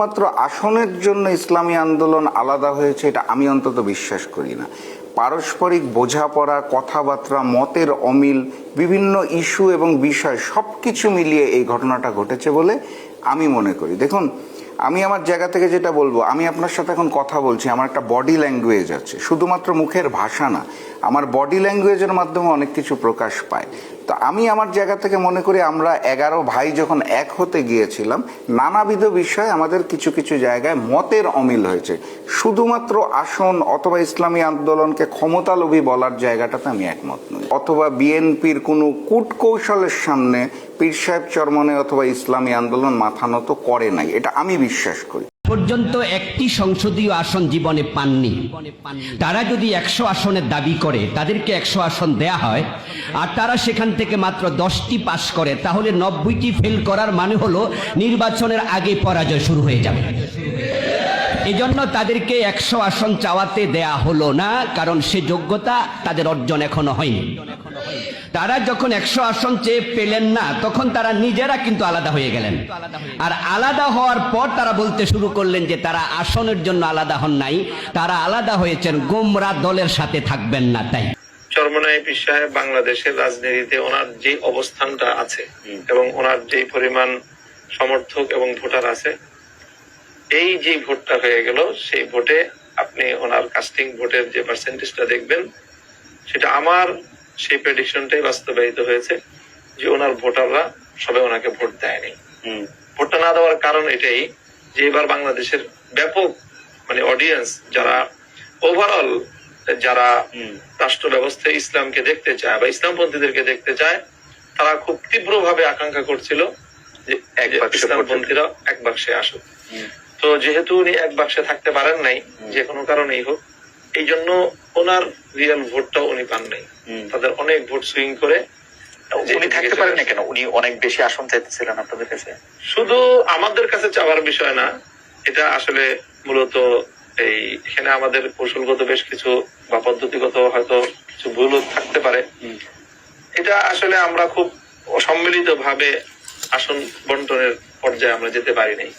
মাত্র আসনের জন্য ইসলামী আন্দোলন আলাদা হয়েছে এটা আমি অন্তত বিশ্বাস করি না। পারস্পরিক বোঝাপড়া, কথাবার্তা, মতের অমিল, বিভিন্ন ইস্যু এবং বিষয় সবকিছু মিলিয়ে এই ঘটনাটা ঘটেছে বলে আমি মনে করি। দেখুন, আমি আমার জায়গা থেকে যেটা বলবো, আমি আপনার সাথে এখন কথা বলছি, আমার একটা বডি ল্যাঙ্গুয়েজ আছে, শুধুমাত্র মুখের ভাষা না, আমার বডি ল্যাঙ্গুয়েজের মাধ্যমে অনেক কিছু প্রকাশ পায়। তো আমি আমার জায়গা থেকে মনে করি আমরা 11 ভাই যখন এক হতে গিয়েছিলাম, নানাবিধ বিষয়ে আমাদের কিছু কিছু জায়গায় মতের অমিল হয়েছে। শুধুমাত্র আসন অথবা ইসলামী আন্দোলনকে ক্ষমতালোভী বলার জায়গাটাতে আমি একমত নই, অথবা বিএনপির কোনো কূটকৌশলের সামনে পীর সাহেব চরমনে অথবা ইসলামী আন্দোলন মাথা নত করে নাই, এটা আমি বিশ্বাস করি। পর্যন্ত একটি সংসদীয় আসন জীবনে পাননি। তারা যদি 100 আসনের দাবি করে, তাদেরকে 100 আসন দেয়া হয়, আর তারা সেখান থেকে মাত্র 10টি পাস করে, তাহলে 90টি ফেল করার মানে হলো নির্বাচনের আগে পরাজয় শুরু হয়ে যাবে। এজন্য তাদেরকে 100 আসন চাওয়াতে দেয়া হলো না, কারণ সে যোগ্যতা তাদের অর্জন এখনো হয়নি। তারা যখন 100 আসন চেয়ে পেলেন না, তখন তারা নিজেরা কিন্তু আলাদা হয়ে গেলেন। আর আলাদা হওয়ার পর তারা বলতে শুরু করলেন যে তারা আসনের জন্য আলাদা হন নাই, তারা আলাদা হয়েছেন গোমরা দলের সাথে থাকবেন না তাই। চরমনাই পীর সাহেব বাংলাদেশের রাজনীতিতে ওনার যে অবস্থানটা আছে এবং ওনার যে পরিমাণ সমর্থক এবং ভোটার আছে, এই যে ভোটটা হয়ে গেল, সেই ভোটে আপনি ওনার কাস্টিং ভোটের যে পার্সেন্টেজটা দেখবেন, সেটা আমার সেই প্রেডিকশনটাই বাস্তবায়িত হয়েছে যে ওনার ভোটাররা সবাই ওনাকে ভোট দেয়নি। ভোটটা না দেওয়ার কারণ এটাই যে এবার বাংলাদেশের ব্যাপক অডিয়েন্স, যারা ওভারঅল যারা রাষ্ট্র ব্যবস্থায় ইসলামকে দেখতে চায় বা ইসলামপন্থীদেরকে দেখতে চায়, তারা খুব তীব্রভাবে আকাঙ্ক্ষা করছিল যে ইসলামপন্থীরা এক বাক্সে আসুক। তো যেহেতু উনি এক বাক্সে থাকতে পারেন নাই, যে কোনো কারণেই হোক, এই জন্য ওনার রিয়েল ভোটটাও উনি পান নাই। তাদের অনেক ভোট সুইং করে উনি থাকতে পারেন না কেন? উনি অনেক বেশি আসন চাইতেছিলেন আপনাদের কাছে। শুধু আমাদের কাছে চাওয়ার বিষয় না, এটা আসলে মূলত এখানে আমাদের কৌশলগত বেশ কিছু বা পদ্ধতিগত হয়তো কিছু ভুলও থাকতে পারে। এটা আসলে আমরা খুব সম্মিলিত ভাবে আসন বন্টনের পর্যায়ে আমরা যেতে পারি নাই।